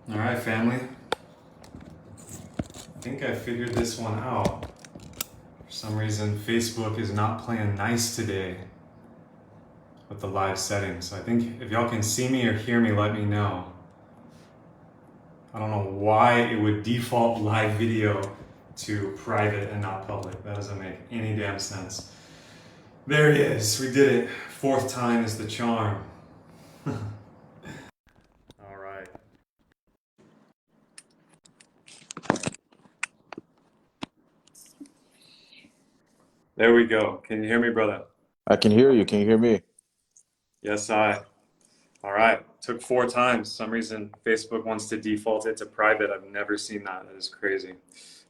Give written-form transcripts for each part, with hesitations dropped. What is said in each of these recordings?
All right, family. I think I figured this one out. For some reason, Facebook is not playing nice today with the live settings. So I think if y'all can see me or hear me, let me know. I don't know why it would default live video to private and not public. That doesn't make any damn sense. There he is. We did it. Fourth time is the charm. All right. There we go. Can you hear me, brother? I can hear you. Can you hear me? Yes, I. All right. Took four times. For some reason, Facebook wants to default it to private. I've never seen that. That is crazy.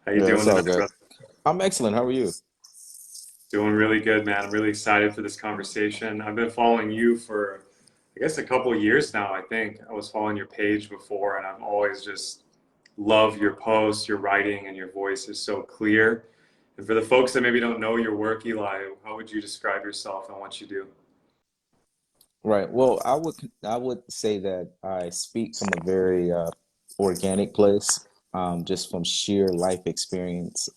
How you Yeah, it's doing all tonight, good. brother? I'm excellent. How are you? Doing really good, man. I'm really excited for this conversation. I've been following you for, I guess, a couple of years now. I think I was following your page before, and I've always just loved your posts, your writing, and your voice is so clear. And for the folks that maybe don't know your work, Eli, how would you describe yourself and what you do? Right. Well, I would say that I speak from a very organic place, just from sheer life experience,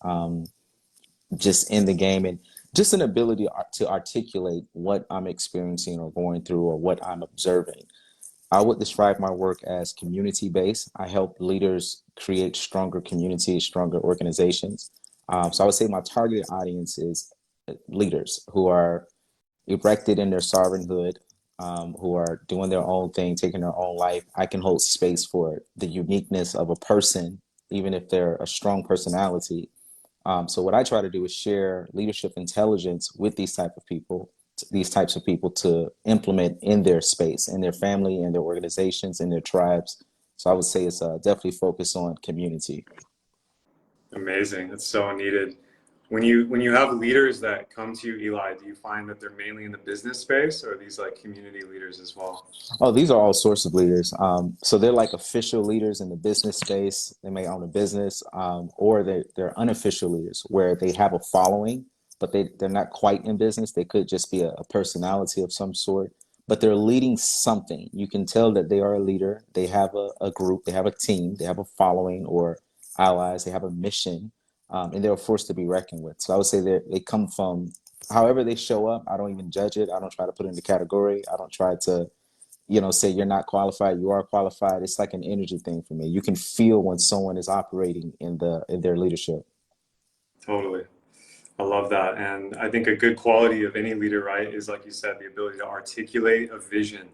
just in the game, and just an ability to articulate what I'm experiencing or going through or what I'm observing. I would describe my work as community based. I help leaders create stronger communities, stronger organizations. So I would say my targeted audience is leaders who are erected in their sovereignhood, who are doing their own thing, taking their own life. I can hold space for the uniqueness of a person, even if they're a strong personality. So what I try to do is share leadership intelligence with these types of people to implement in their space, in their family, in their organizations, in their tribes. So I would say it's definitely focused on community. Amazing. It's so needed. When you have leaders that come to you, Eli, do you find that they're mainly in the business space or are these like community leaders as well? Oh, these are all sorts of leaders. So they're like official leaders in the business space. They may own a business, or they're unofficial leaders where they have a following, but they're not quite in business. They could just be a personality of some sort, but they're leading something. You can tell that they are a leader. They have a group, they have a team, they have a following or allies, they have a mission, and they're a force to be reckoned with. So I would say they come from however they show up. I don't even judge it. I don't try to put it in the category. I don't try to say you're not qualified, you are qualified. It's like an energy thing for me. You can feel when someone is operating in their leadership. Totally. I love that. And I think a good quality of any leader, right, is like you said, the ability to articulate a vision,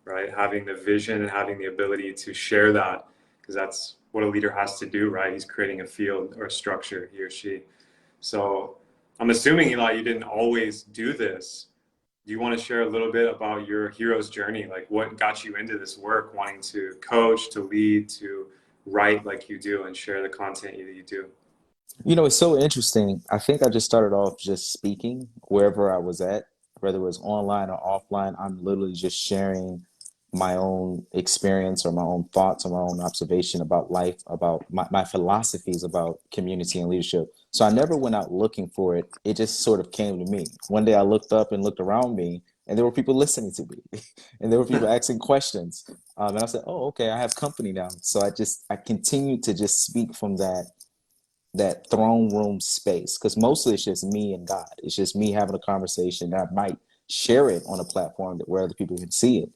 right? Having the vision and having the ability to share that, because that's what a leader has to do, right? He's creating a field or a structure, he or she. So I'm assuming, Eli, you didn't always do this. Do you want to share a little bit about your hero's journey? Like what got you into this work, wanting to coach, to lead, to write like you do and share the content that you do? It's so interesting. I think I just started off just speaking wherever I was at, whether it was online or offline. I'm literally just sharing my own experience or my own thoughts or my own observation about life, about my philosophies about community and leadership. So I never went out looking for it. It just sort of came to me. One day I looked up and looked around me, and there were people listening to me, and there were people asking questions. And I said, "Oh, okay, I have company now." So I continued to just speak from that throne room space because mostly it's just me and God. It's just me having a conversation. I might share it on a platform where other people can see it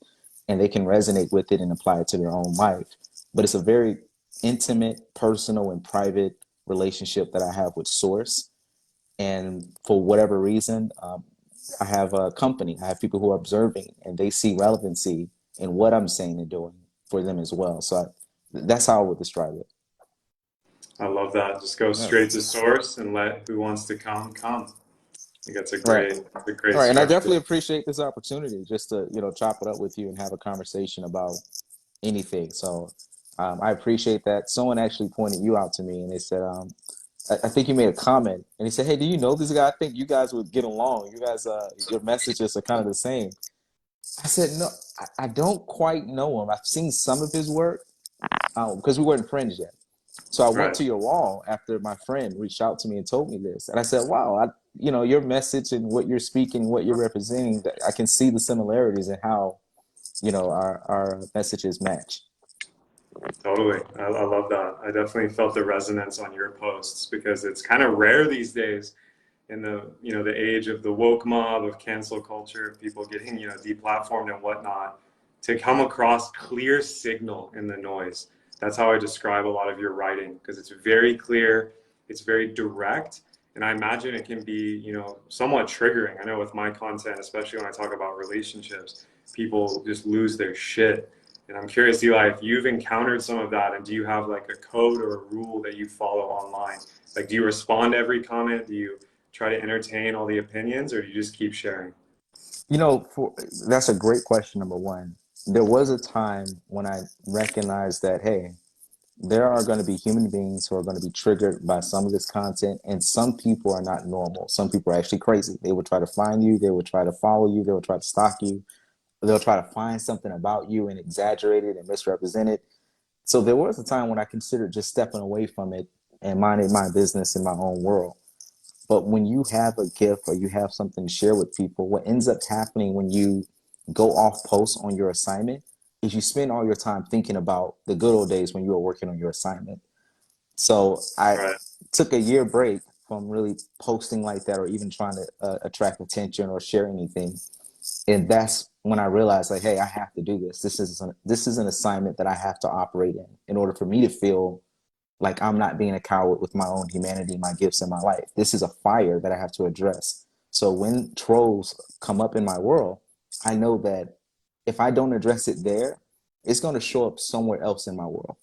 and they can resonate with it and apply it to their own life. But it's a very intimate, personal, and private relationship that I have with Source. And for whatever reason, I have a company. I have people who are observing and they see relevancy in what I'm saying and doing for them as well. That's how I would describe it. I love that. Just go Yeah. straight to source and let who wants to come come. I think Right. that's a great All right, and I structure. definitely appreciate this opportunity just to chop it up with you and have a conversation about anything. So I appreciate that. Someone actually pointed you out to me, and they said, I think you made a comment, and he said, "Hey, do you know this guy? I think you guys would get along. You guys, your messages are kind of the same." I said, "No, I don't quite know him. I've seen some of his work because we weren't friends yet." So I went Right. to your wall after my friend reached out to me and told me this, and I said, "Wow, your message and what you're speaking, what you're representing, that I can see the similarities in how our messages match." Totally. I love that. I definitely felt the resonance on your posts because it's kind of rare these days in the, the age of the woke mob of cancel culture, people getting, deplatformed and whatnot, to come across clear signal in the noise. That's how I describe a lot of your writing because it's very clear, it's very direct, and I imagine it can be, somewhat triggering. I know with my content, especially when I talk about relationships, people just lose their shit. And I'm curious, Eli, if you've encountered some of that, and do you have like a code or a rule that you follow online? Like, do you respond to every comment? Do you try to entertain all the opinions, or do you just keep sharing? For that's a great question. Number one, there was a time when I recognized that, hey, there are going to be human beings who are going to be triggered by some of this content, and some people are not normal. Some people are actually crazy. They will try to find you, they will try to follow you, they will try to stalk you, they'll try to find something about you and exaggerate it and misrepresent it. So there was a time when I considered just stepping away from it and minding my business in my own world. But when you have a gift or you have something to share with people, what ends up happening when you go off post on your assignment is you spend all your time thinking about the good old days when you were working on your assignment. So I Right. took a year break from really posting like that or even trying to attract attention or share anything. And that's when I realized, like, hey, I have to do this. This is an assignment that I have to operate in order for me to feel like I'm not being a coward with my own humanity, my gifts, and my life. This is a fire that I have to address. So when trolls come up in my world, I know that if I don't address it there, it's going to show up somewhere else in my world.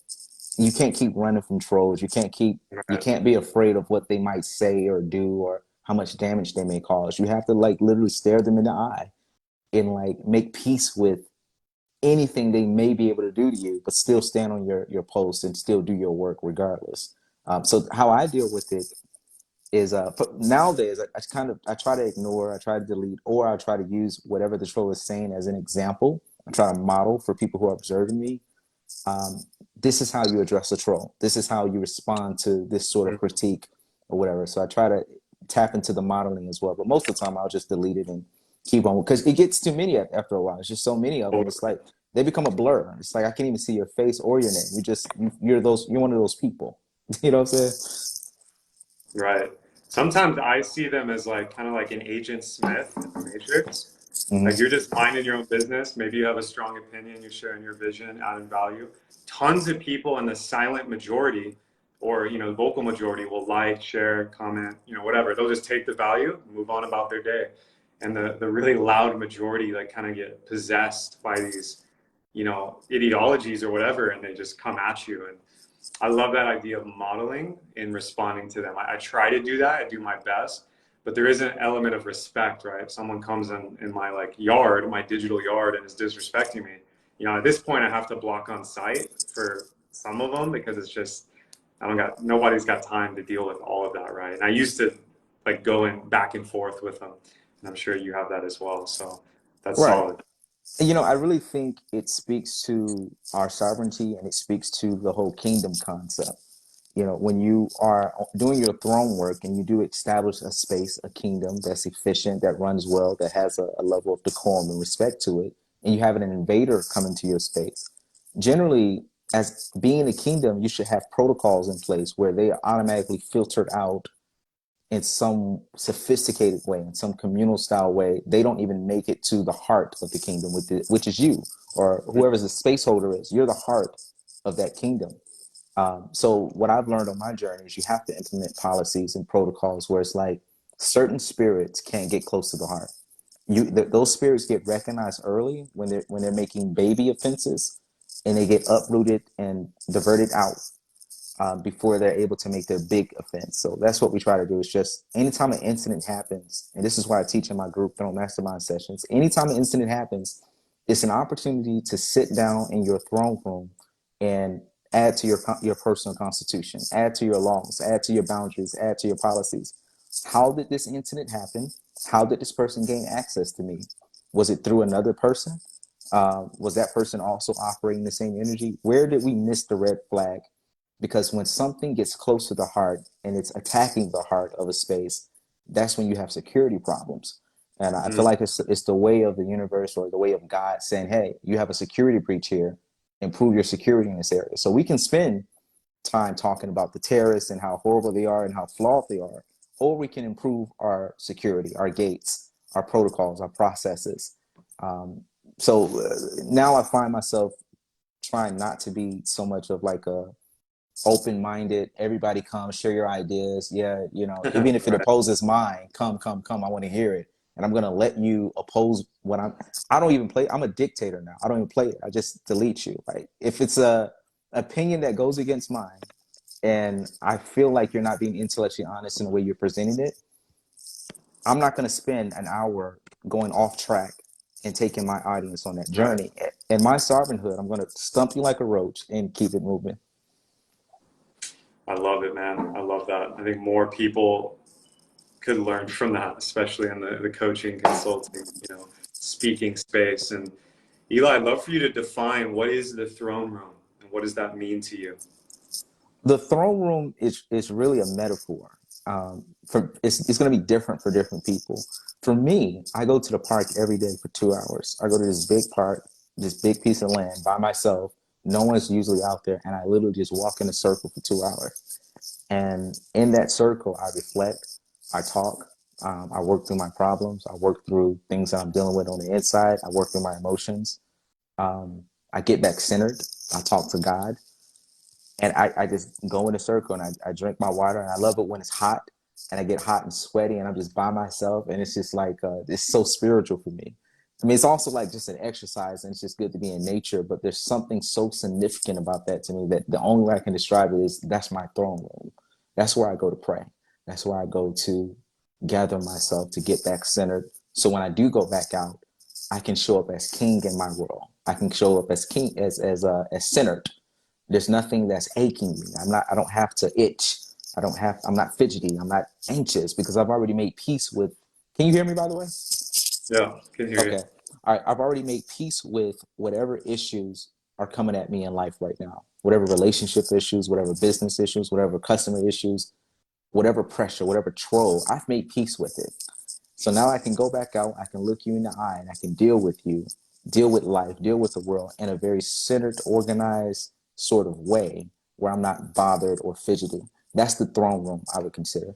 You can't keep running from trolls. You Right. can't be afraid of what they might say or do or how much damage they may cause. You have to like literally stare them in the eye and like make peace with anything they may be able to do to you, but still stand on your post and still do your work regardless. So how I deal with it is nowadays I try to ignore, I try to delete, or I try to use whatever the troll is saying as an example. I try to model for people who are observing me. Um, this is how you address a troll. This is how you respond to this sort of Mhm. critique or whatever. So I try to tap into the modeling as well. But most of the time, I'll just delete it and keep on because it gets too many after a while. It's just so many of them. It's Totally. like they become a blur. It's like I can't even see your face or your name. You're one of those people. You know what I'm saying? Right. Sometimes I see them as like kind of like an Agent Smith in the Matrix. Like Mm-hmm. you're just minding your own business. Maybe you have a strong opinion, you're sharing your vision, adding value. Tons of people in the silent majority or vocal majority will like, share, comment, whatever. They'll just take the value, move on about their day. And the really loud majority like kind of get possessed by these, ideologies or whatever, and they just come at you. And I love that idea of modeling and responding to them. I try to do that. I do my best, but there is an element of respect, right? If someone comes in my like yard, my digital yard, and is disrespecting me, at this point, I have to block on site for some of them because it's just nobody's got time to deal with all of that, right? And I used to like going back and forth with them, and I'm sure you have that as well. So that's Right. solid. I really think it speaks to our sovereignty and it speaks to the whole kingdom concept. When you are doing your throne work and you do establish a space, a kingdom that's efficient, that runs well, that has a level of decorum and respect to it, and you have an invader come into your space, generally, as being a kingdom, you should have protocols in place where they are automatically filtered out in some sophisticated way, in some communal style way. They don't even make it to the heart of the kingdom, which is you or whoever the space holder is. You're the heart of that kingdom. So what I've learned on my journey is you have to implement policies and protocols where it's like certain spirits can't get close to the heart. Those spirits get recognized early when they're making baby offenses, and they get uprooted and diverted out before they're able to make their big offense. So that's what we try to do. Is just anytime an incident happens, and this is why I teach in my group during mastermind sessions. Anytime an incident happens, it's an opportunity to sit down in your throne room and add to your personal constitution, add to your laws, add to your boundaries, add to your policies. How did this incident happen? How did this person gain access to me? Was it through another person? Was that person also operating the same energy? Where did we miss the red flag? Because when something gets close to the heart and it's attacking the heart of a space, that's when you have security problems. And I feel Mm, like it's the way of the universe or the way of God saying, hey, you have a security breach here. improve your security in this area. So we can spend time talking about the terrorists and how horrible they are and how flawed they are, or we can improve our security, our gates, our protocols, our processes. Um, so now I find myself trying not to be so much of like a open-minded, everybody come share your ideas, yeah, you know, even if it Right. opposes mine, come, I want to hear it, and I'm going to let you oppose what I don't even play. I'm a dictator now. I don't even play it. I just delete you. Like if it's a opinion that goes against mine and I feel like you're not being intellectually honest in the way you're presenting it, I'm not going to spend an hour going off track and taking my audience on that Right. journey. In my sovereignhood, I'm going to stump you like a roach and keep it moving. I love it, man. I love that. I think more people could learn from that, especially in the coaching, consulting, speaking space. And Eli, I'd love for you to define what is the throne room and what does that mean to you? The throne room is really a metaphor. It's going to be different for different people. For me, I go to the park every day for 2 hours. I go to this big park, this big piece of land by myself. No one's usually out there, and I literally just walk in a circle for 2 hours. And in that circle, I reflect, I talk, I work through my problems, I work through things that I'm dealing with on the inside, I work through my emotions. Um, I get back centered, I talk to God, and I just go in a circle and I drink my water, and I love it when it's hot and I get hot and sweaty and I'm just by myself, and it's just like it's so spiritual for me. I mean, it's also like just an exercise, and it's just good to be in nature, but there's something so significant about that to me that the only way I can describe it is that's my throne room. That's where I go to pray. That's where I go to gather myself to get back centered. So when I do go back out, I can show up as king in my world. I can show up as king, as centered. There's nothing that's aching me. I don't have to itch. I'm not fidgety. I'm not anxious because I've already made peace with, can you hear me by the way? Yeah, can hear you. Okay. All right. I've already made peace with whatever issues are coming at me in life right now. Whatever relationship issues, whatever business issues, whatever customer issues, whatever pressure, whatever troll, I've made peace with it. So now I can go back out, I can look you in the eye, and I can deal with you, deal with life, deal with the world in a very centered, organized sort of way where I'm not bothered or fidgety. That's the throne room I would consider.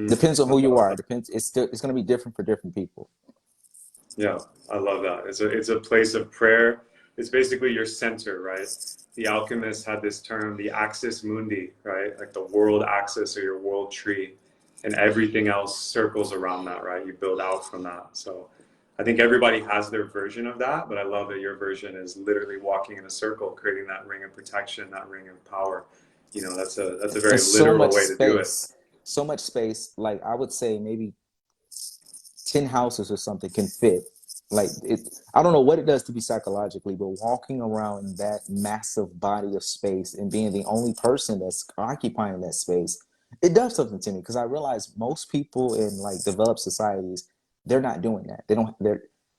Depends on I who you love are. that. Depends. It's going to be different for different people. Yeah, I love that. It's a place of prayer. It's basically your center, right? The alchemists had this term, the axis mundi, right? Like the world axis or your world tree, and everything else circles around that, right? You build out from that. So I think everybody has their version of that, but I love that your version is literally walking in a circle, creating that ring of protection, that ring of power. That's a And very literal way to do it. so much space. Like I would say, maybe 10 houses or something can fit. Like it, I don't know what it does to be psychologically, but walking around in that massive body of space and being the only person that's occupying that space, it does something to me because I realize most people in like developed societies, they're not doing that.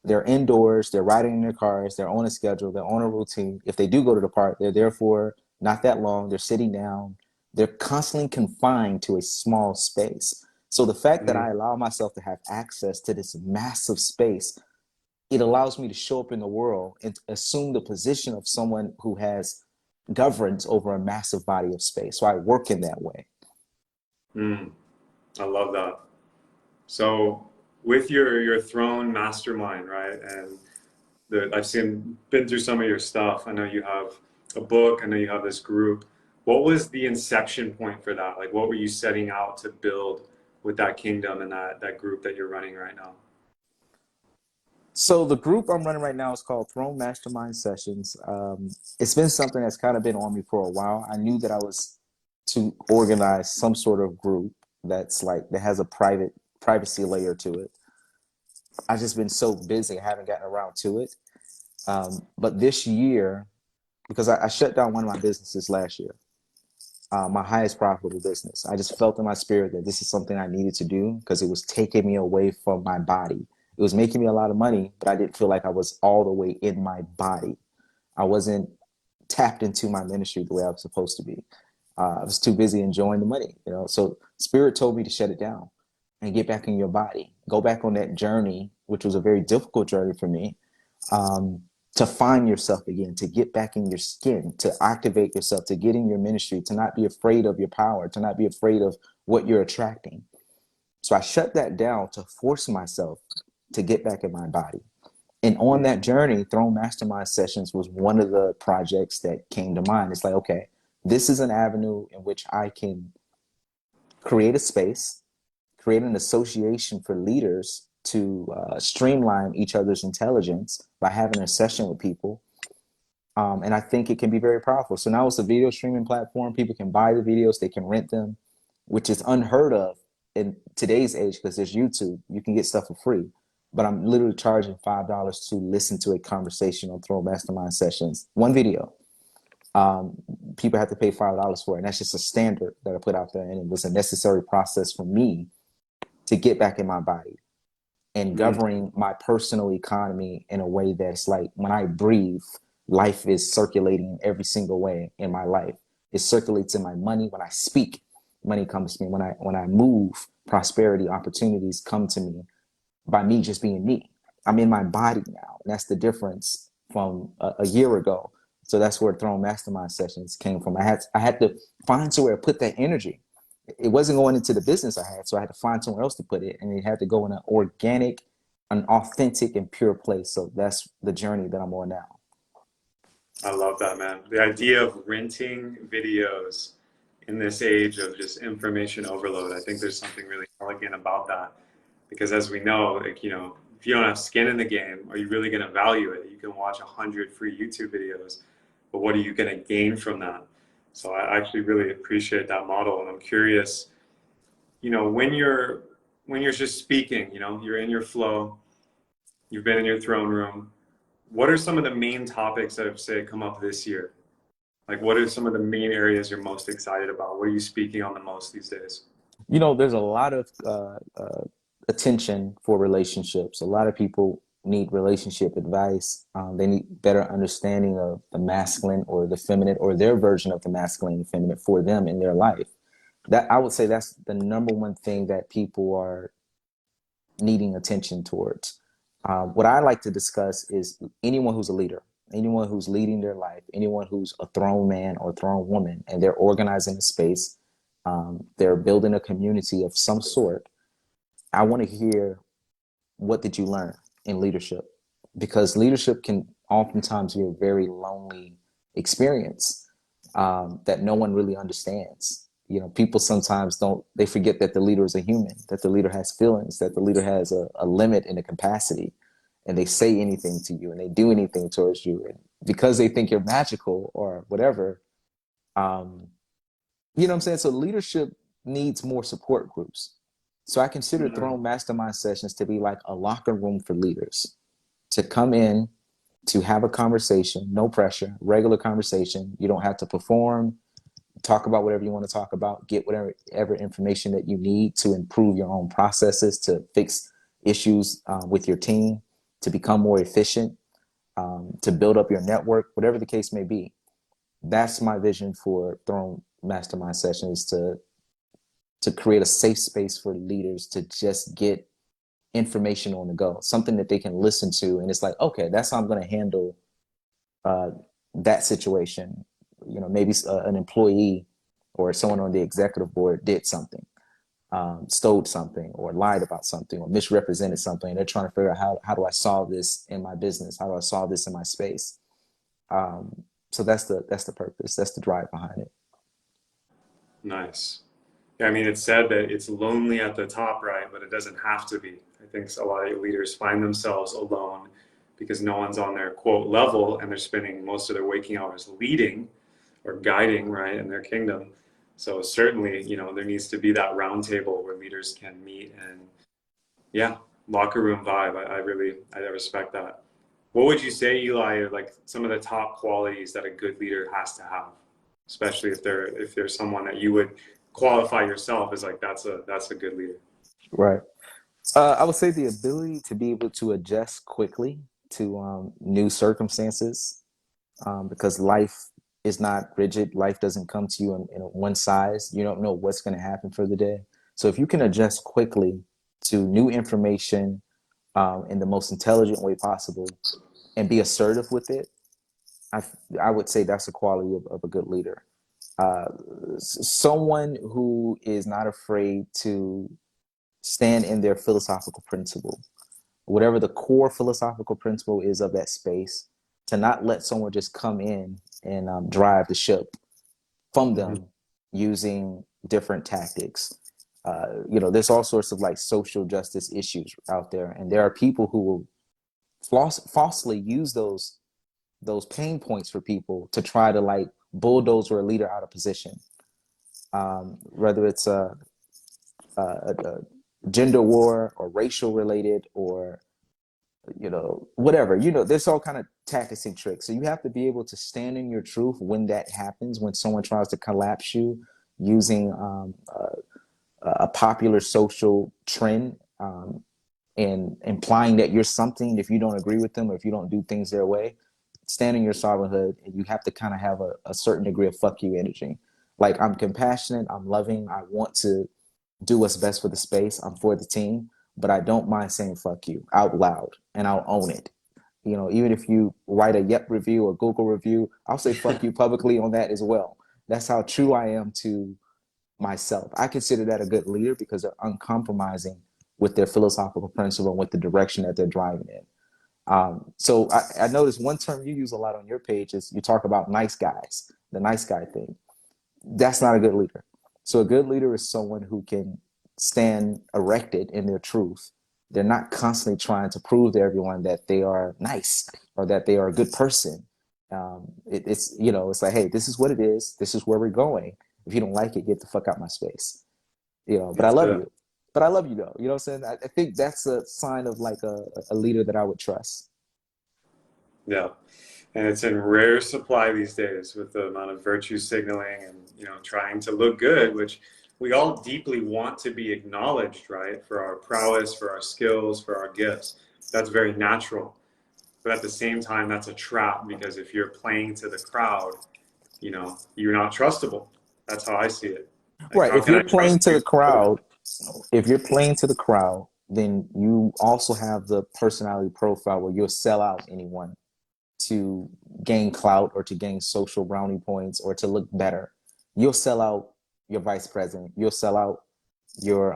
They're indoors, they're riding in their cars, they're on a schedule, they're on a routine. If they do go to the park, they're there for not that long, they're sitting down, they're constantly confined to a small space. So the fact that Mm, I allow myself to have access to this massive space, it allows me to show up in the world and assume the position of someone who has governance over a massive body of space. So I work in that way. mm, I love that. So with your throne mastermind, right? And I've been through some of your stuff. I know you have a book. I know you have this group. What was the inception point for that? Like, what were you setting out to build with that kingdom and that group that you're running right now? So the group I'm running right now is called Throne Mastermind Sessions. It's been something that's kind of been on me for a while. I knew that I was to organize some sort of group that's like that has a privacy layer to it. I've just been so busy, I haven't gotten around to it. But this year, because I shut down one of my businesses last year, my highest profitable business. I just felt in my spirit that this is something I needed to do because it was taking me away from my body. It was making me a lot of money, but I didn't feel like I was all the way in my body. I wasn't tapped into my ministry the way I was supposed to be. I was too busy enjoying the money, you know. So Spirit told me to shut it down and get back in your body. Go back on that journey, which was a very difficult journey for me. Um, to find yourself again, to get back in your skin, to activate yourself, to get in your ministry, to not be afraid of your power, to not be afraid of what you're attracting. So I shut that down to force myself to get back in my body. And on Mm, that journey, Throne Mastermind Sessions was one of the projects that came to mind. It's like, okay, this is an avenue in which I can create a space, create an association for leaders to streamline each other's intelligence by having a session with people. And I think it can be very powerful. So now it's a video streaming platform. People can buy the videos, they can rent them, which is unheard of in today's age because there's YouTube. You can get stuff for free. But I'm literally charging $5 to listen to a conversation on Throne Mastermind Sessions, one video. Um, People have to pay $5 for it. And that's just a standard that I put out there. And it was a necessary process for me to get back in my body and mm. governing my personal economy in a way that's like when I breathe, life is circulating every single way in my life. It circulates in my money. When I speak, money comes to me. When I move, prosperity, opportunities come to me by me just being me. I'm in my body now. And that's the difference from a year ago. So that's where Throne Mastermind Sessions came from. I had to find somewhere to put that energy. It wasn't going into the business I had, so I had to find somewhere else to put it, and it had to go in an organic, an authentic, and pure place. So that's the journey that I'm on now. I love that, man. The idea of renting videos in this age of just information overload, I think there's something really elegant about that. Because as we know, like, if you don't have skin in the game, are you really going to value it? You can watch 100 free YouTube videos, but what are you going to gain from that? So I actually really appreciate that model, and I'm curious, when you're just speaking, you're in your flow, you've been in your throne room. What are some of the main topics that have, say, come up this year? Like, what are some of the main areas you're most excited about? What are you speaking on the most these days? There's a lot of attention for relationships. A lot of people need relationship advice. They need better understanding of the masculine or the feminine or their version of the masculine and feminine for them in their life. That I would say that's the number one thing that people are needing attention towards. What I like to discuss is anyone who's a leader, anyone who's leading their life, anyone who's a throne man or throne woman, and they're organizing a space, they're building a community of some sort. I want to hear, what did you learn in leadership? Because leadership can oftentimes be a very lonely experience that no one really understands. People sometimes they forget that the leader is a human, that the leader has feelings, that the leader has a limit and a capacity, and they say anything to you and they do anything towards you. And because they think you're magical or whatever, um, you know what I'm saying? So leadership needs more support groups. So I consider Mm, Throne Mastermind Sessions to be like a locker room for leaders to come in, to have a conversation, no pressure, regular conversation. You don't have to perform, talk about whatever you want to talk about, get whatever information that you need to improve your own processes, to fix issues with your team, to become more efficient, to build up your network, whatever the case may be. That's my vision for Throne Mastermind Sessions, to create a safe space for leaders to just get information on the go, something that they can listen to. And it's like, okay, that's how I'm going to handle uh, that situation. Maybe an employee or someone on the executive board did something, stole something or lied about something or misrepresented something. And they're trying to figure out how do I solve this in my business? How do I solve this in my space? So that's the purpose. That's the drive behind it. nice. Yeah, I mean, it's said that it's lonely at the top, right? But it doesn't have to be. I think a lot of leaders find themselves alone because no one's on their quote level and they're spending most of their waking hours leading or guiding, right, in their kingdom. So certainly, there needs to be that round table where leaders can meet and, yeah, locker room vibe. I respect that. What would you say, Eli, are like some of the top qualities that a good leader has to have, especially if they're someone that you would qualify yourself as like that's a good leader. Right. I would say the ability to be able to adjust quickly to new circumstances, because life is not rigid. Life doesn't come to you in one size. You don't know what's going to happen for the day. So if you can adjust quickly to new information in the most intelligent way possible, and be assertive with it, I I would say that's a quality of a good leader. Uh, Someone who is not afraid to stand in their philosophical principle, whatever the core philosophical principle is of that space, to not let someone just come in and drive the ship from Hmm. them using different tactics. There's all sorts of like social justice issues out there, and there are people who will falsely use those pain points for people to try to like bulldoze or a leader out of position. Whether it's a gender war or racial related or whatever, there's all kind of tactics and tricks. So you have to be able to stand in your truth when that happens, when someone tries to collapse you using a popular social trend, and implying that you're something if you don't agree with them or if you don't do things their way. Stand in your sovereignhood, and you have to kind of have a certain degree of fuck you energy. Like, I'm compassionate, I'm loving, I want to do what's best for the space, I'm for the team, but I don't mind saying fuck you out loud, and I'll own it. Even if you write a Yep review or Google review, I'll say fuck you publicly on that as well. That's how true I am to myself. I consider that a good leader because they're uncompromising with their philosophical principle and with the direction that they're driving in. So I noticed one term you use a lot on your page is you talk about nice guys, the nice guy thing. That's not a good leader. So a good leader is someone who can stand erected in their truth. They're not constantly trying to prove to everyone that they are nice or that they are a good person. It's like, hey, this is what it is. This is where we're going. If you don't like it, get the fuck out my space. But I That's love it. you. But I love you though. You know what I'm saying? I think that's a sign of like a leader that I would trust. Yeah. And it's in rare supply these days with the amount of virtue signaling and, trying to look good, which we all deeply want to be acknowledged, right? For our prowess, for our skills, for our gifts. That's very natural. But at the same time, that's a trap because if you're playing to the crowd, you're not trustable. That's how I see it. Like, Right. how If can you're I trust playing to you? the crowd, if you're playing to the crowd, then you also have the personality profile where you'll sell out anyone to gain clout or to gain social brownie points or to look better. You'll sell out your vice president. You'll sell out your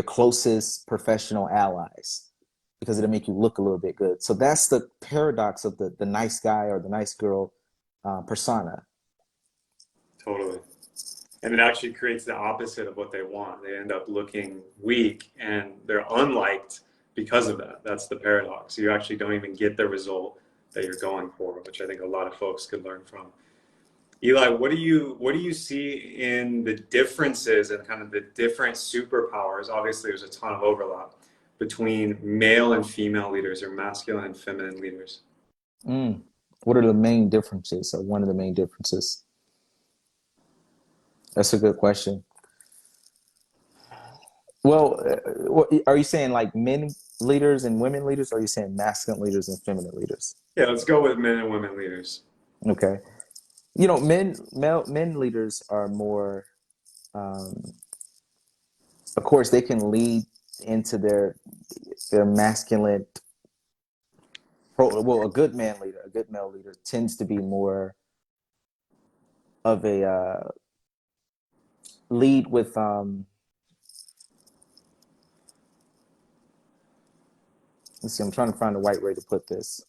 closest professional allies because it'll make you look a little bit good. So that's the paradox of the nice guy or the nice girl persona. Totally. And it actually creates the opposite of what they want. They end up looking weak and they're unliked because of that. That's the paradox. You actually don't even get the result that you're going for, which I think a lot of folks could learn from. Eli, what do you see in the differences and kind of the different superpowers? Obviously, there's a ton of overlap between male and female leaders or masculine and feminine leaders. Mm. What are the main differences, or one of the main differences? That's a good question. Well, are you saying like men leaders and women leaders? Or are you saying masculine leaders and feminine leaders? Yeah, let's go with men and women leaders. Okay. Men leaders are more. Um, of course, they can lead into their masculine. Well, a good man leader, a good male leader, tends to be more of a lead with. Let's see. I'm trying to find the right way to put this.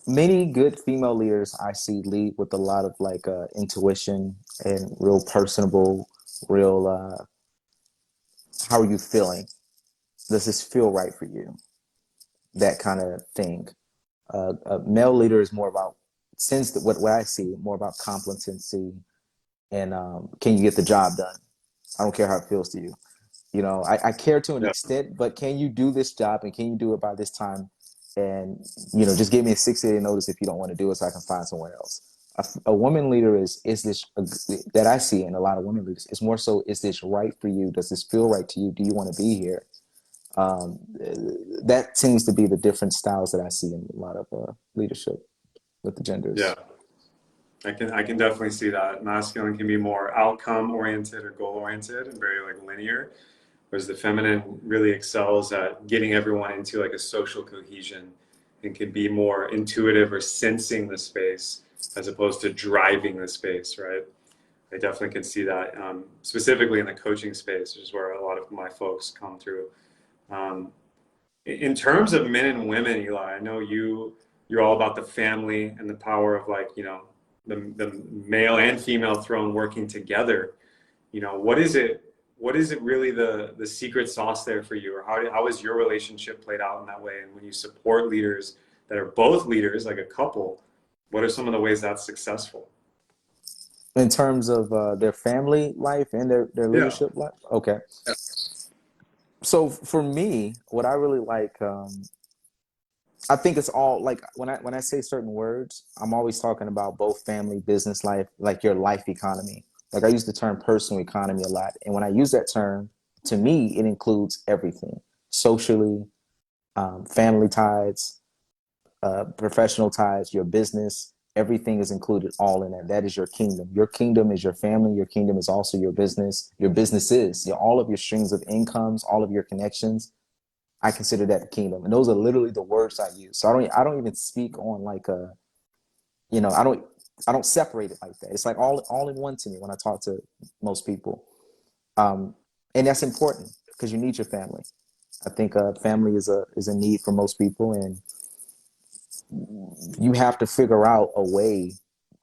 Many good female leaders I see lead with a lot of like intuition and real personable, real how are you feeling? Does this feel right for you? That kind of thing. A male leader is more about, since what I see, more about competency and can you get the job done? I don't care how it feels to you. I care to an Yeah. extent, but can you do this job and can you do it by this time? And just give me a 60-day notice if you don't want to do it, so I can find somewhere else. A woman leader is this that I see in a lot of women leaders. It's more so: is this right for you? Does this feel right to you? Do you want to be here? Um, that seems to be the different styles that I see in a lot of leadership with the Yeah. genders. I can definitely see that. Masculine can be more outcome oriented or goal oriented and very like linear, whereas the feminine really excels at getting everyone into like a social cohesion and can be more intuitive or sensing the space as opposed to driving the space, right? I definitely can see that, specifically in the coaching space, which is where a lot of my folks come through. Um, in terms of men and women, Eli, I know you're all about the family and the power of like, the male and female throne working together. What is it really the secret sauce there for you, or how is your relationship played out in that way? And when you support leaders that are both leaders, like a couple, what are some of the ways that's successful? In terms of their family life and their Yeah. leadership life. Okay. So for me, what I really like, I think it's all like when I say certain words, I'm always talking about both family, business life, like your life economy. Like I use the term personal economy a lot, and when I use that term, to me, it includes everything: socially, family ties, professional ties, your business. Everything is included all in that. That is your kingdom. Your kingdom is your family. Your kingdom is also your business. Your business is all of your strings of incomes, all of your connections. I consider that the kingdom, and those are literally the words I use. So I don't even speak on like a, I don't separate it like that. It's like all in one to me when I talk to most people, um, and that's important because you need your family. I think family is a need for most people, and you have to figure out a way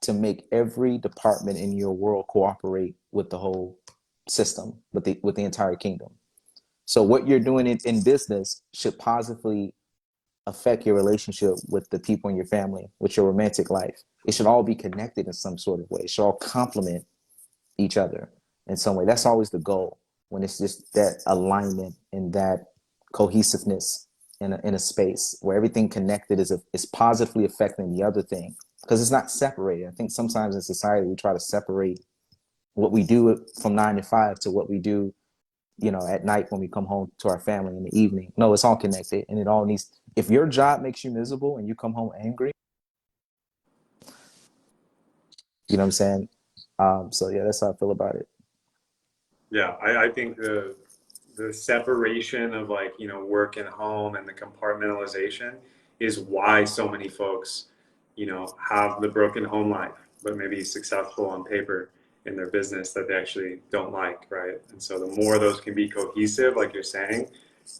to make every department in your world cooperate with the whole system, with the entire kingdom. So what you're doing in business should positively affect your relationship with the people in your family, with your romantic life. It should all be connected in some sort of way. It should all complement each other in some way. That's always the goal, when it's just that alignment and that cohesiveness in a space where everything connected is positively affecting the other thing, because it's not separated. I think sometimes in society we try to separate what we do from 9 to 5 to what we do, at night when we come home to our family in the evening. No, it's all connected, and it all needs. If your job makes you miserable and you come home angry, you know what I'm saying. So yeah, that's how I feel about it. Yeah, I think the separation of like, work and home and the compartmentalization is why so many folks, have the broken home life, but maybe successful on paper in their business that they actually don't like, right? And so the more those can be cohesive, like you're saying,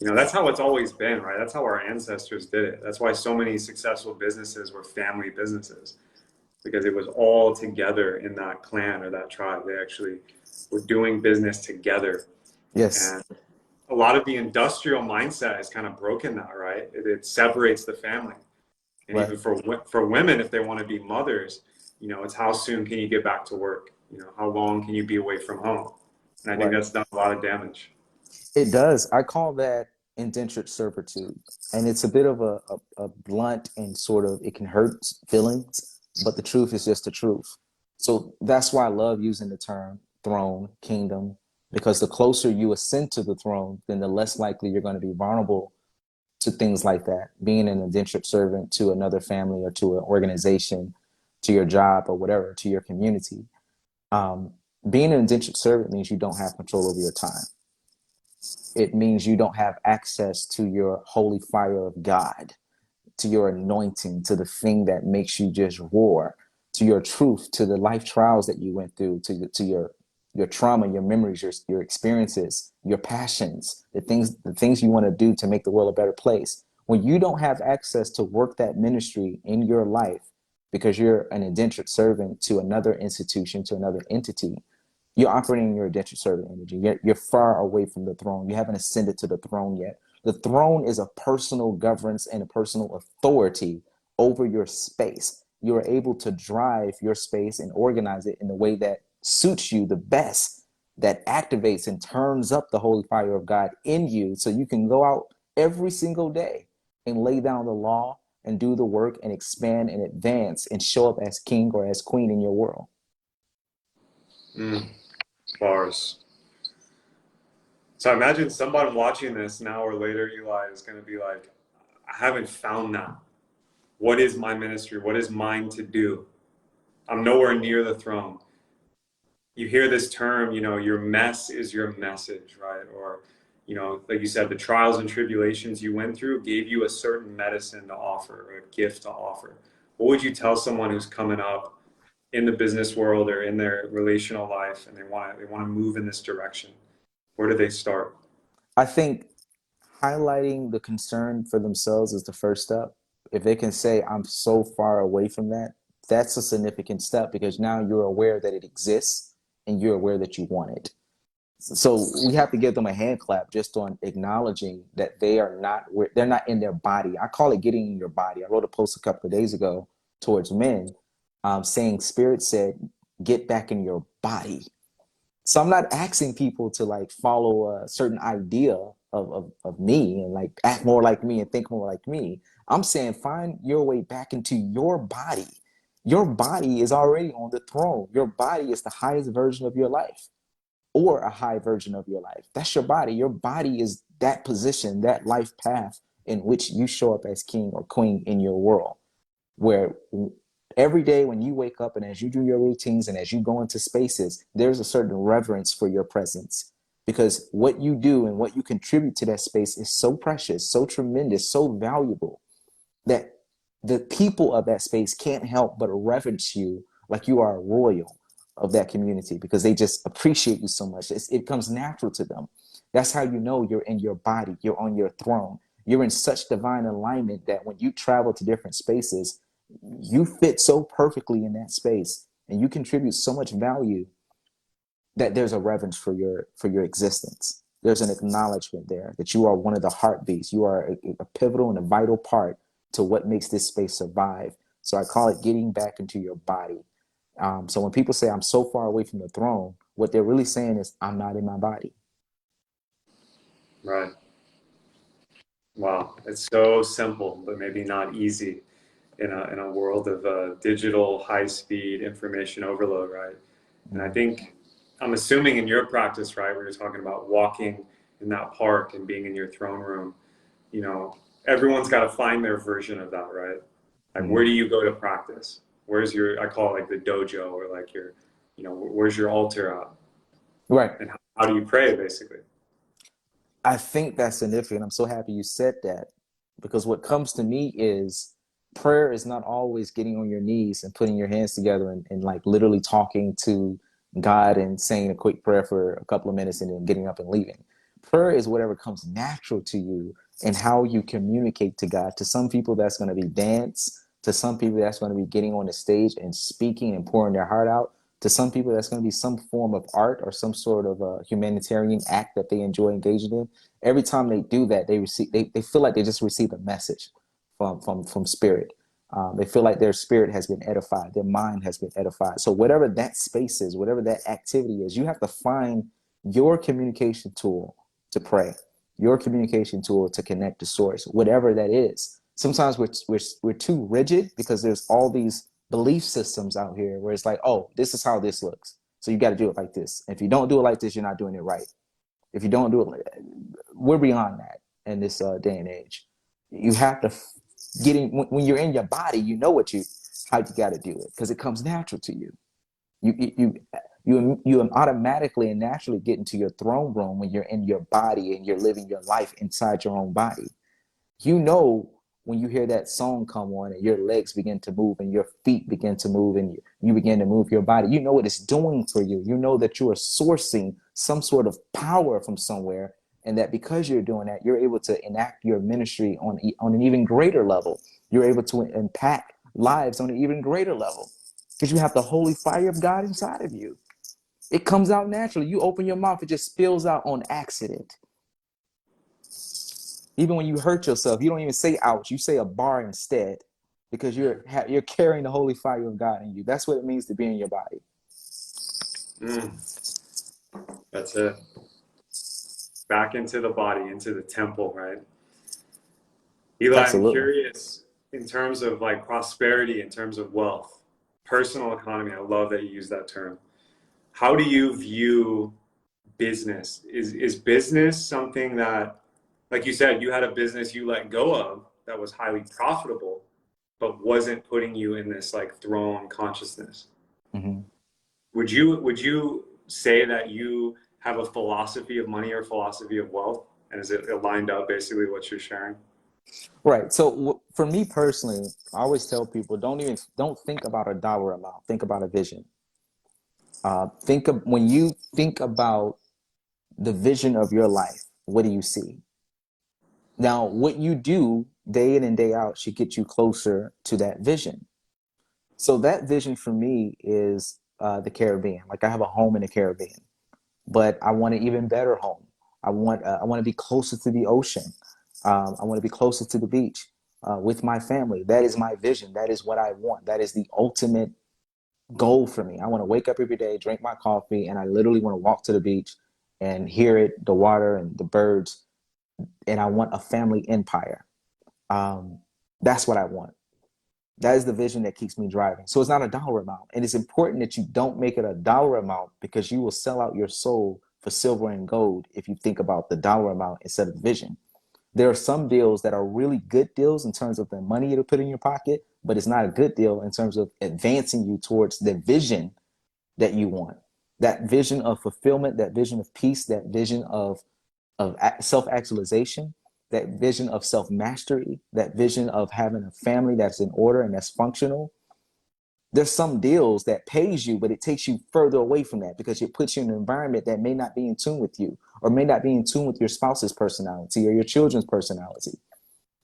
that's how it's always been, right? That's how our ancestors did it. That's why so many successful businesses were family businesses, because it was all together in that clan or that tribe. They actually were doing business together. Yes. And a lot of the industrial mindset has kind of broken that, right? It separates the family. And Right. even for women, if they want to be mothers, it's how soon can you get back to work? How long can you be away from home? And I think Right. that's done a lot of damage. It does. I call that indentured servitude. And it's a bit of a blunt and sort of, it can hurt feelings, but the truth is just the truth. So that's why I love using the term throne, kingdom, because the closer you ascend to the throne, then the less likely you're going to be vulnerable to things like that. Being an indentured servant to another family or to an organization, to your job or whatever, to your community. Um, Being an indentured servant means you don't have control over your time. It means you don't have access to your holy fire of God, to your anointing, to the thing that makes you just roar, to your truth, to the life trials that you went through, to your trauma, your memories, your experiences, your passions, the things you want to do to make the world a better place. When you don't have access to work that ministry in your life because you're an indentured servant to another institution, to another entity, you're operating in your indentured servant energy. You're far away from the throne. You haven't ascended to the throne yet. The throne is a personal governance and a personal authority over your space. You are able to drive your space and organize it in the way that suits you the best, that activates and turns up the holy fire of God in you so you can go out every single day and lay down the law and do the work and expand and advance and show up as king or as queen in your world. Mm, bars. So I imagine somebody watching this an hour later, Eli, is going to be like, I haven't found that. What is my ministry? What is mine to do? I'm nowhere near the throne. You hear this term, your mess is your message, right? Or, you know, like you said, the trials and tribulations you went through gave you a certain medicine to offer or a gift to offer. What would you tell someone who's coming up in the business world or in their relational life and they want to move in this direction? Where do they start? I think highlighting the concern for themselves is the first step. If they can say, I'm so far away from that, that's a significant step because now you're aware that it exists and you're aware that you want it. So we have to give them a hand clap just on acknowledging that they're not in their body. I call it getting in your body. I wrote a post a couple of days ago towards men, saying spirit said, get back in your body. So I'm not asking people to like follow a certain idea of me and like act more like me and think more like me. I'm saying find your way back into your body. Your body is already on the throne. Your body is the highest version of your life or a high version of your life. That's your body. Your body is that position, that life path in which you show up as king or queen in your world, where every day when you wake up and as you do your routines and as you go into spaces, there's a certain reverence for your presence because what you do and what you contribute to that space is so precious, so tremendous, so valuable that the people of that space can't help but reverence you like you are a royal of that community because they just appreciate you so much. It comes natural to them. That's how you know you're in your body, you're on your throne. You're in such divine alignment that when you travel to different spaces, you fit so perfectly in that space and you contribute so much value that there's a reverence for your existence. There's an acknowledgement there that you are one of the heartbeats. You are a pivotal and a vital part to what makes this space survive. So I call it getting back into your body. So when people say I'm so far away from the throne, what they're really saying is I'm not in my body. Right. Wow. It's so simple, but maybe not easy in a world of digital high speed information overload, right? And I Mm. think I'm assuming in your practice, right, where you're talking about walking in that park and being in your throne room, you know, everyone's got to find their version of that, right? Like, where Mm. do you go to practice? Where's your, I call it like the dojo or like your, you know, where's your altar at? Right. And how do you pray, basically? I think that's significant. I'm so happy you said that because what comes to me is prayer is not always getting on your knees and putting your hands together and like literally talking to God and saying a quick prayer for a couple of minutes and then getting up and leaving. Prayer is whatever comes natural to you and how you communicate to God. To some people, that's going to be dance. To some people, that's going to be getting on the stage and speaking and pouring their heart out. To some people, that's going to be some form of art or some sort of a humanitarian act that they enjoy engaging in. Every time they do that, they feel like they just received a message from spirit. They feel like their spirit has been edified, their mind has been edified. So whatever that space is, whatever that activity is, you have to find your communication tool to pray, your communication tool to connect to source, whatever that is. Sometimes we're too rigid because there's all these belief systems out here where it's like, oh, this is how this looks. So you got to do it like this. If you don't do it like this, you're not doing it right. If you don't do it, we're beyond that in this day and age. You have to when you're in your body, you know how you got to do it because it comes natural to you. You automatically and naturally get into your throne room when you're in your body and you're living your life inside your own body. You know when you hear that song come on and your legs begin to move and your feet begin to move and you begin to move your body, you know what it's doing for you. You know that you are sourcing some sort of power from somewhere, and that because you're doing that, you're able to enact your ministry on an even greater level. You're able to impact lives on an even greater level because you have the holy fire of God inside of you. It comes out naturally. You open your mouth, it just spills out on accident. Even when you hurt yourself, you don't even say ouch. You say a bar instead because you're carrying the holy fire of God in you. That's what it means to be in your body. Mm, that's it. Back into the body, into the temple, right? Eli, I'm Absolutely. curious in terms of like prosperity, in terms of wealth, personal economy. I love that you use that term. How do you view business? Is business something that, like you said, you had a business you let go of that was highly profitable, but wasn't putting you in this like throne consciousness? Mm-hmm. Would you say that you have a philosophy of money or philosophy of wealth? And is it lined up basically what you're sharing? Right. So for me personally, I always tell people don't think about a dollar amount. Think about a vision. Think of when you think about the vision of your life. What do you see? Now, what you do day in and day out should get you closer to that vision. So that vision for me is the Caribbean. Like I have a home in the Caribbean, but I want an even better home. I want to be closer to the ocean. I want to be closer to the beach with my family. That is my vision. That is what I want. That is the ultimate goal for me. I want to wake up every day, drink my coffee, and I literally want to walk to the beach and hear it, the water and the birds. And I want a family empire. Um, that's what I want. That is the vision that keeps me driving. So it's not a dollar amount. And it's important that you don't make it a dollar amount because you will sell out your soul for silver and gold if you think about the dollar amount instead of the vision. There are some deals that are really good deals in terms of the money it'll put in your pocket, but it's not a good deal in terms of advancing you towards the vision that you want. That vision of fulfillment, that vision of peace, that vision of self-actualization, that vision of self-mastery, that vision of having a family that's in order and that's functional. There's some deals that pays you, but it takes you further away from that because it puts you in an environment that may not be in tune with you or may not be in tune with your spouse's personality or your children's personality.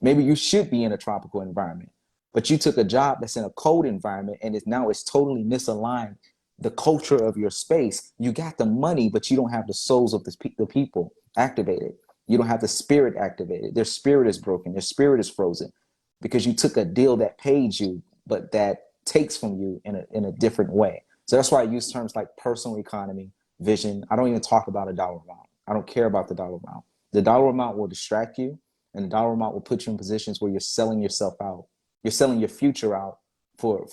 Maybe you should be in a tropical environment, but you took a job that's in a cold environment and it's totally misaligned the culture of your space. You got the money, but you don't have the souls of the people activated. You don't have the spirit activated. Their spirit is broken. Their spirit is frozen because you took a deal that paid you, but that takes from you in a different way. So that's why I use terms like personal economy, vision. I don't even talk about a dollar amount. I don't care about the dollar amount. The dollar amount will distract you, and the dollar amount will put you in positions where you're selling yourself out. You're selling your future out for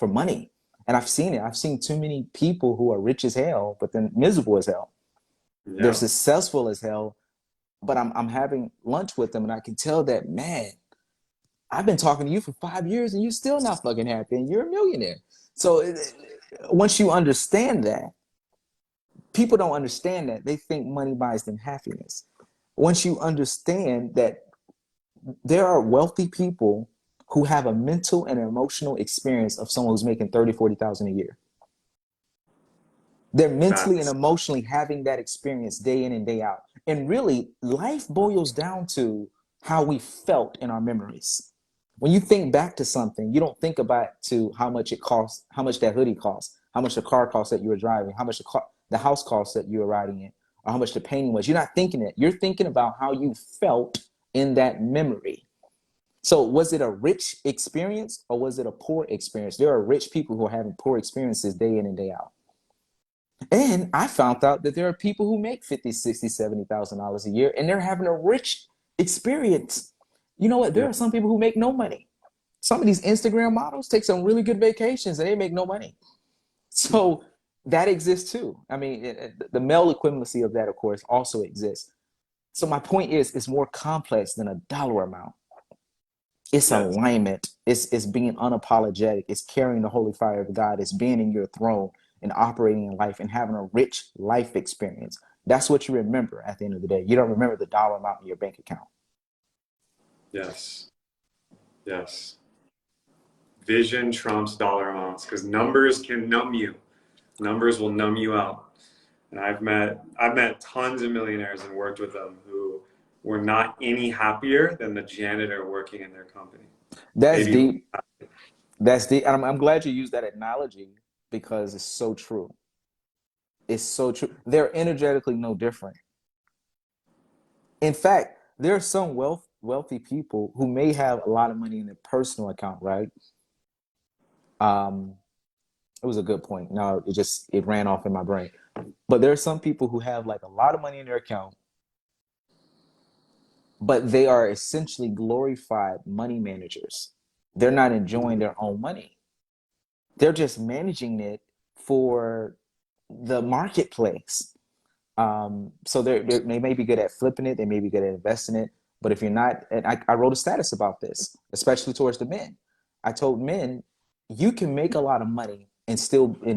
money. And I've seen it. I've seen too many people who are rich as hell, but then miserable as hell. They're Yeah. successful as hell, but I'm having lunch with them, and I can tell that, man, I've been talking to you for 5 years, and you're still not fucking happy, and you're a millionaire. So once you understand that, people don't understand that. They think money buys them happiness. Once you understand that there are wealthy people who have a mental and emotional experience of someone who's making 30, 40,000 a year. They're mentally and Facts. emotionally having that experience day in and day out. And really, life boils down to how we felt in our memories. When you think back to something, you don't think about to how much it costs, how much that hoodie costs, how much the car costs that you were driving, how much the house costs that you were riding in, or how much the painting was. You're not thinking it. You're thinking about how you felt in that memory. So was it a rich experience or was it a poor experience? There are rich people who are having poor experiences day in and day out. And I found out that there are people who make 50, 60, $70,000 a year and they're having a rich experience. You know what? There Yeah. are some people who make no money. Some of these Instagram models take some really good vacations and they make no money. So that exists too. I mean, the male equivalency of that, of course, also exists. So my point is, it's more complex than a dollar amount. It's Yes. alignment. It's being unapologetic. It's carrying the holy fire of God. It's being in your throne and operating in life and having a rich life experience. That's what you remember at the end of the day. You don't remember the dollar amount in your bank account. Yes. Yes. Vision trumps dollar amounts because numbers can numb you. Numbers will numb you out. And I've met tons of millionaires and worked with them who were not any happier than the janitor working in their company. That's Maybe deep. That's deep. And I'm glad you used that analogy because it's so true. It's so true. They're energetically no different. In fact, there are some wealthy people who may have a lot of money in their personal account, right? Um, it was a good point. Now it ran off in my brain. But there are some people who have like a lot of money in their account, but they are essentially glorified money managers. They're not enjoying their own money. They're just managing it for the marketplace. So they may be good at flipping it, they may be good at investing it. But if you're not, and I wrote a status about this, especially towards the men. I told men, you can make a lot of money and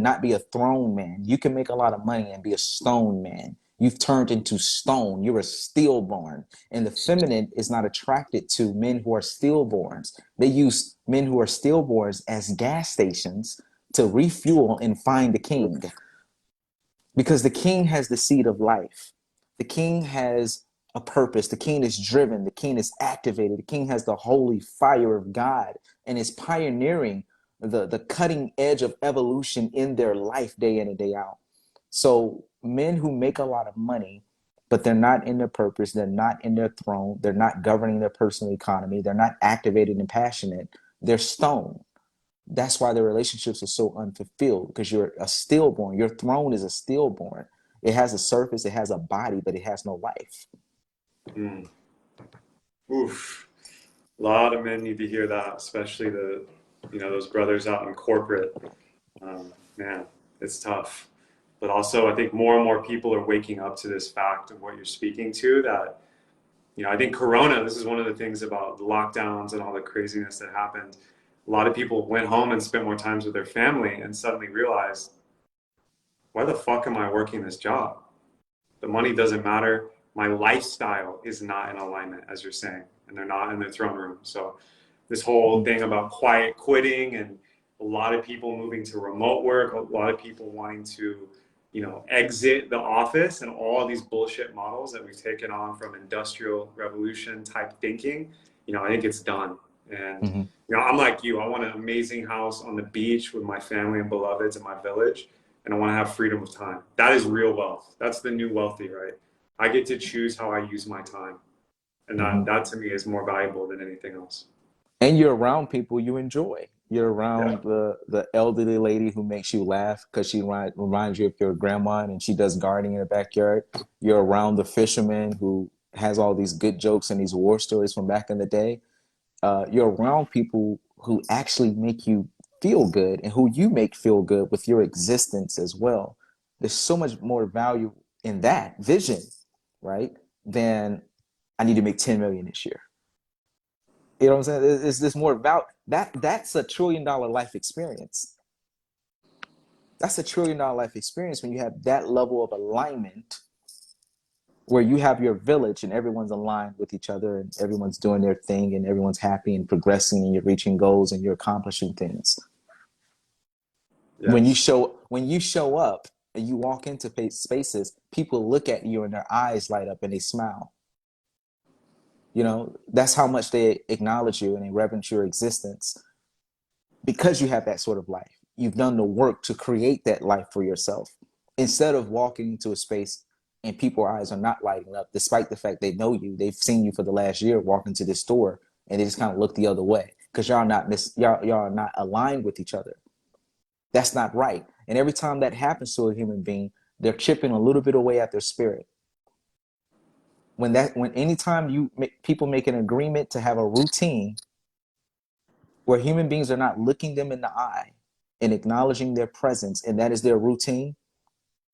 not be a throne man. You can make a lot of money and be a stone man. You've turned into stone. You're a stillborn. And the feminine is not attracted to men who are stillborns. They use men who are stillborns as gas stations to refuel and find the king. Because the king has the seed of life. The king has a purpose. The king is driven. The king is activated. The king has the holy fire of God and is pioneering the cutting edge of evolution in their life day in and day out. So men who make a lot of money, but they're not in their purpose, they're not in their throne, they're not governing their personal economy, they're not activated and passionate, they're stone. That's why the relationships are so unfulfilled, because you're a stillborn. Your throne is a stillborn. It has a surface, it has a body, but it has no life. Mm. Oof. A lot of men need to hear that, especially those brothers out in corporate. Man, it's tough. But also, I think more and more people are waking up to this fact of what you're speaking to. That, I think Corona. This is one of the things about the lockdowns and all the craziness that happened. A lot of people went home and spent more times with their family, and suddenly realized, why the fuck am I working this job? The money doesn't matter. My lifestyle is not in alignment, as you're saying, and they're not in their throne room. So this whole thing about quiet quitting and a lot of people moving to remote work, a lot of people wanting to, exit the office, and all these bullshit models that we've taken on from industrial revolution type thinking, I think it's done. And, Mm-hmm. I'm like you. I want an amazing house on the beach with my family and beloveds in my village, and I want to have freedom of time. That is real wealth. That's the new wealthy, right? I get to choose how I use my time. And Mm-hmm. that to me is more valuable than anything else. And you're around people you enjoy. You're Yeah. around the elderly lady who makes you laugh because she reminds you of your grandma and she does gardening in the backyard. You're around the fisherman who has all these good jokes and these war stories from back in the day. You're around people who actually make you feel good and who you make feel good with your existence as well. There's so much more value in that vision, right? Than I need to make 10 million this year. You know what I'm saying? Is this more about that's $1 trillion life experience. That's $1 trillion life experience when you have that level of alignment where you have your village and everyone's aligned with each other and everyone's doing their thing and everyone's happy and progressing and you're reaching goals and you're accomplishing things. Yes. When you show up and you walk into spaces, people look at you and their eyes light up and they smile. That's how much they acknowledge you and they reverence your existence because you have that sort of life. You've done the work to create that life for yourself. Instead of walking into a space and people's eyes are not lighting up, despite the fact they know you, they've seen you for the last year walk into this store and they just kind of look the other way because y'all are not aligned with each other. That's not right. And every time that happens to a human being, they're chipping a little bit away at their spirit. When anytime people make an agreement to have a routine where human beings are not looking them in the eye and acknowledging their presence, and that is their routine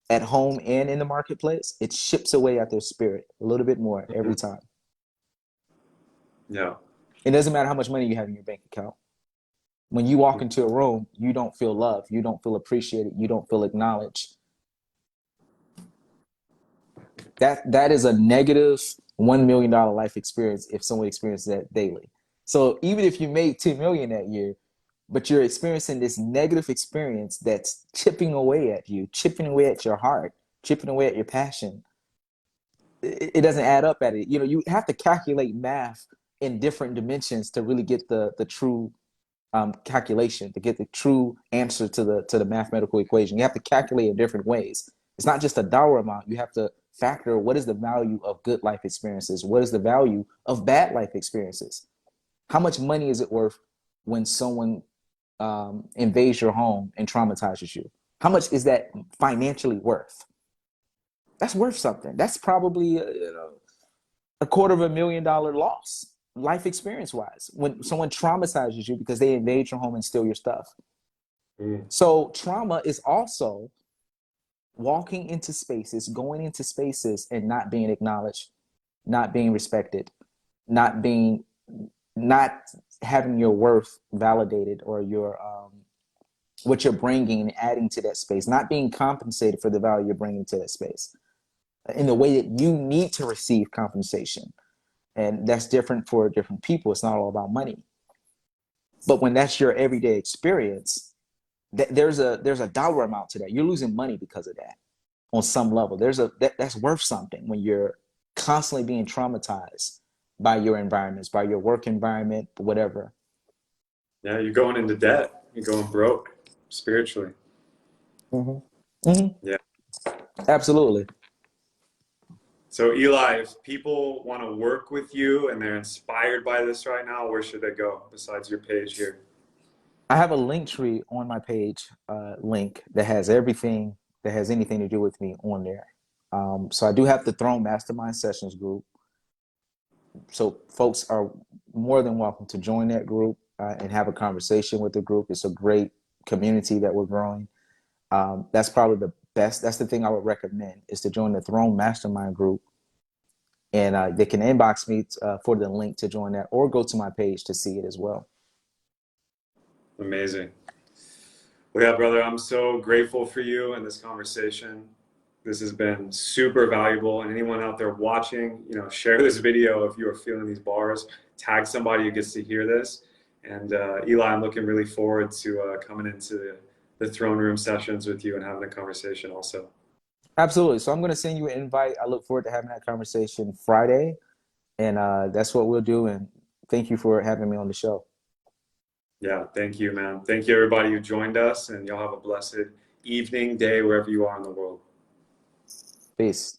at home and in the marketplace, it chips away at their spirit a little bit more every Mhm. time. Yeah. It doesn't matter how much money you have in your bank account. When you walk into a room, you don't feel loved, you don't feel appreciated, you don't feel acknowledged. That is a negative $1 million life experience if someone experiences that daily. So even if you made 2 million that year, but you're experiencing this negative experience that's chipping away at you, chipping away at your heart, chipping away at your passion, it doesn't add up at it. You have to calculate math in different dimensions to really get the true calculation, to get the true answer to the mathematical equation. You have to calculate in different ways. It's not just a dollar amount. You have to factor what is the value of good life experiences? What is the value of bad life experiences? How much money is it worth when someone invades your home and traumatizes you? How much is that financially worth? That's worth something. That's probably $250,000 loss, life experience wise, when someone traumatizes you because they invade your home and steal your stuff. Mm. So trauma is also walking into spaces, going into spaces and not being acknowledged, not being respected, not being not having your worth validated or your what you're bringing and adding to that space, not being compensated for the value you're bringing to that space. in the way that you need to receive compensation. And that's different for different people. It's not all about money. But when that's your everyday experience, there's a dollar amount to that. You're losing money because of that on some level. That's worth something when you're constantly being traumatized by your environments, by your work environment, whatever. Yeah, you're going into debt. You're going broke spiritually. Mm-hmm. Mm-hmm. Yeah. Absolutely. So Eli, if people want to work with you and they're inspired by this right now, where should they go besides your page here? I have a link tree on my page, link that has everything that has anything to do with me on there. So I do have the Throne Mastermind Sessions group. So folks are more than welcome to join that group and have a conversation with the group. It's a great community that we're growing. That's probably the best. That's the thing I would recommend is to join the Throne Mastermind group, and they can inbox me for the link to join that, or go to my page to see it as well. Amazing. Well, yeah, brother, I'm so grateful for you and this conversation. This has been super valuable. And anyone out there watching, share this video if you are feeling these bars. Tag somebody who gets to hear this. And Eli, I'm looking really forward to coming into the throne room sessions with you and having a conversation also. Absolutely. So I'm going to send you an invite. I look forward to having that conversation Friday, and that's what we'll do. And thank you for having me on the show. Yeah, thank you, man. Thank you, everybody who joined us, and y'all have a blessed evening, day, wherever you are in the world. Peace.